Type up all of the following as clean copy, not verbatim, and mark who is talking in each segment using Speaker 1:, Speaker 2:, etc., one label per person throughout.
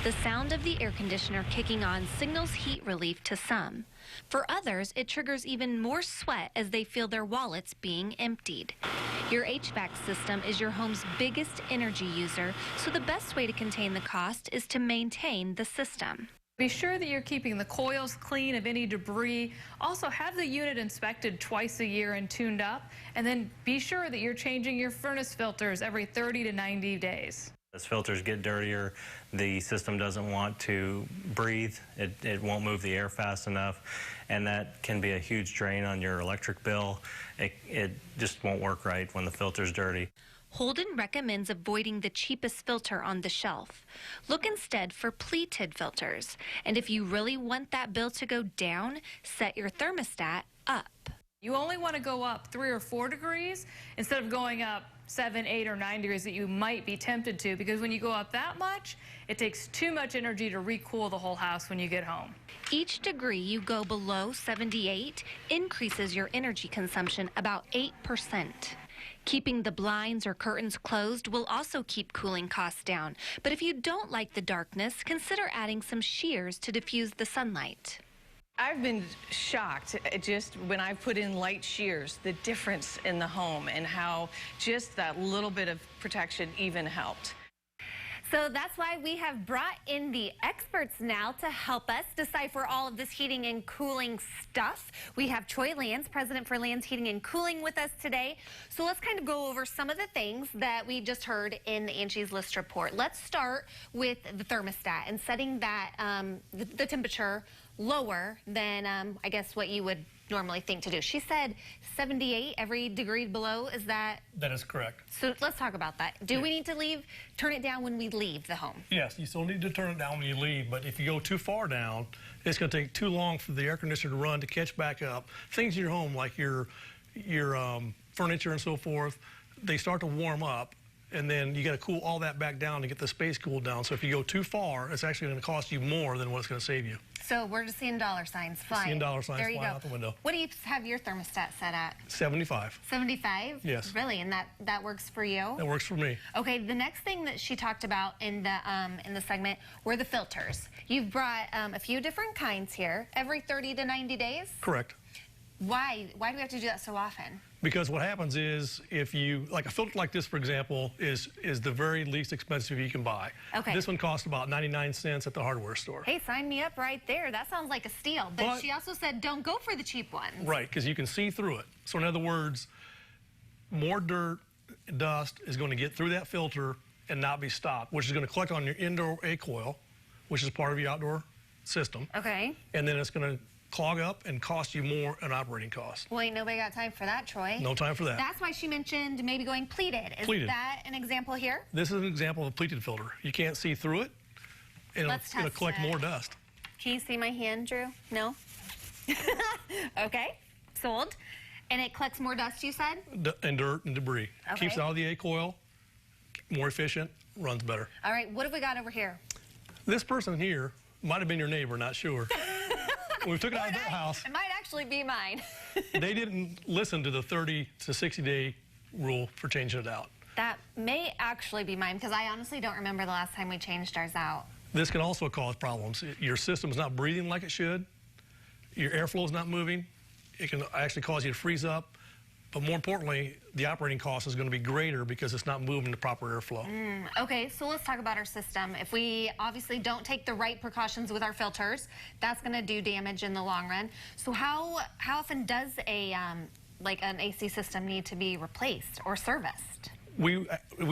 Speaker 1: The sound of the air conditioner kicking on signals heat relief to some. For others, it triggers even more sweat as they feel their wallets being emptied. Your HVAC system is your home's biggest energy user, so the best way to contain the cost is to maintain the system.
Speaker 2: Be sure that you're keeping the coils clean of any debris. Also, have the unit inspected twice a year and tuned up. And then be sure that you're changing your furnace filters every 30 to 90 days.
Speaker 3: As filters get dirtier, the system doesn't want to breathe. It won't move the air fast enough, and that can be a huge drain on your electric bill. It just won't work right when the filter's dirty.
Speaker 1: Holden recommends avoiding the cheapest filter on the shelf. Look instead for pleated filters. And if you really want that bill to go down, set your thermostat up.
Speaker 2: You only want to go up 3 or 4 degrees instead of going up 7, 8, or 9 degrees that you might be tempted to, because when you go up that much, it takes too much energy to recool the whole house when you get home.
Speaker 1: Each degree you go below 78 increases your energy consumption about 8%. Keeping the blinds or curtains closed will also keep cooling costs down. But if you don't like the darkness, consider adding some shears to diffuse the sunlight.
Speaker 4: I've been shocked just when I put in light shears, the difference in the home and how just that little bit of protection even helped.
Speaker 5: So that's why we have brought in the experts now to help us decipher all of this heating and cooling stuff. We have Troy Lanz, president for Lanz Heating and Cooling, with us today. So let's kind of go over some of the things that we just heard in the Angie's List report. Let's start with the thermostat and setting that the temperature lower than I guess what you would normally think to do. She said 78 every degree below. Is that?
Speaker 6: That is correct.
Speaker 5: So let's talk about that. Do we need to turn it down when we leave the home?
Speaker 6: Yes, you still need to turn it down when you leave, but if you go too far down, it's going to take too long for the air conditioner to run to catch back up. Things in your home like your furniture and so forth, they start to warm up, and then you got to cool all that back down to get the space cooled down. So if you go too far, it's actually going to cost you more than what it's going to save you.
Speaker 5: So we're just seeing dollar signs flying.
Speaker 6: Seeing dollar signs
Speaker 5: flying
Speaker 6: out the window.
Speaker 5: What do you have your thermostat set at?
Speaker 6: 75.
Speaker 5: 75?
Speaker 6: Yes.
Speaker 5: Really? And that works for you?
Speaker 6: That works for me.
Speaker 5: Okay. The next thing that she talked about in the segment were the filters. You've brought a few different kinds here. Every 30 to 90 days?
Speaker 6: Correct.
Speaker 5: Why do we have to do that so often?
Speaker 6: Because what happens is, if you, like a filter like this, for example, is the very least expensive you can buy.
Speaker 5: Okay.
Speaker 6: This one costs about 99 cents at the hardware store.
Speaker 5: Hey, sign me up right there. That sounds like a steal. But she also said don't go for the cheap ones.
Speaker 6: Right, because you can see through it. So in other words, more dirt, dust is going to get through that filter and not be stopped, which is going to collect on your indoor A coil, which is part of your outdoor system.
Speaker 5: Okay.
Speaker 6: And then it's going to clog up and cost you more in operating costs.
Speaker 5: Well, ain't nobody got time for that, Troy.
Speaker 6: No time for that.
Speaker 5: That's why she mentioned maybe going pleated. Is that an example here?
Speaker 6: This is an example of a pleated filter. You can't see through it, and it'll collect more dust.
Speaker 5: Can you see my hand, Drew? No? Okay, sold. And it collects more dust, you said?
Speaker 6: And dirt and debris.
Speaker 5: Okay.
Speaker 6: Keeps it out of the A coil, more efficient, runs better.
Speaker 5: All right, what have we got over here?
Speaker 6: This person here might have been your neighbor, not sure. We took it out of their house.
Speaker 5: It might actually be mine.
Speaker 6: They didn't listen to the 30 to 60 day rule for changing it out.
Speaker 5: That may actually be mine, because I honestly don't remember the last time we changed ours out.
Speaker 6: This can also cause problems. Your system's not breathing like it should. Your airflow is not moving. It can actually cause you to freeze up. But more importantly, the operating cost is going to be greater because it's not moving the proper airflow.
Speaker 5: Okay, so let's talk about our system. If we obviously don't take the right precautions with our filters, that's going to do damage in the long run. So how often does like an AC system need to be replaced or serviced?
Speaker 6: We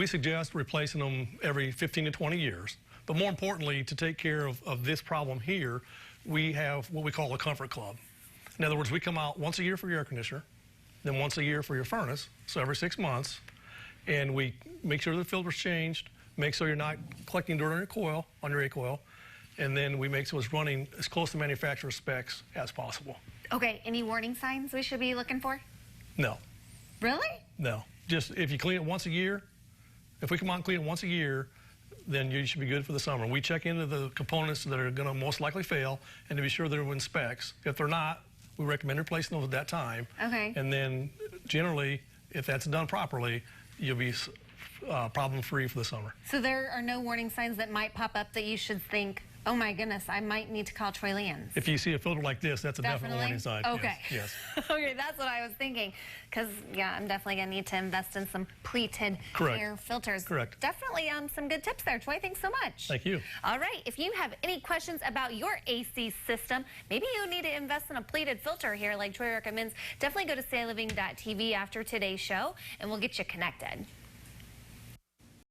Speaker 6: suggest replacing them every 15 to 20 years. But more importantly, to take care of this problem here, we have what we call a comfort club. In other words, we come out once a year for your air conditioner, then once a year for your furnace, so every 6 months, and we make sure the filter's changed, make sure you're not collecting dirt on your coil, on your A coil, and then we make sure it's running as close to manufacturer specs as possible.
Speaker 5: Okay, any warning signs we should be looking for?
Speaker 6: No.
Speaker 5: Really?
Speaker 6: No. Just if you clean it once a year, if we come out and clean it once a year, then you should be good for the summer. We check into the components that are going to most likely fail and to be sure they're in specs. If they're not, we recommend replacing those at that time.
Speaker 5: Okay.
Speaker 6: And then generally, if that's done properly, you'll be problem-free for the summer.
Speaker 5: So there are no warning signs that might pop up that you should think, oh my goodness, I might need to call Troy Lanz.
Speaker 6: If you see a filter like this, that's a definite warning sign.
Speaker 5: Okay.
Speaker 6: Yes.
Speaker 5: Okay, that's what I was thinking. Because, yeah, I'm definitely going to need to invest in some pleated air filters.
Speaker 6: Correct.
Speaker 5: Definitely some good tips there, Troy. Thanks so much.
Speaker 6: Thank you.
Speaker 5: All right, if you have any questions about your AC system, maybe you need to invest in a pleated filter here like Troy recommends, definitely go to sayliving.tv after today's show, and we'll get you connected.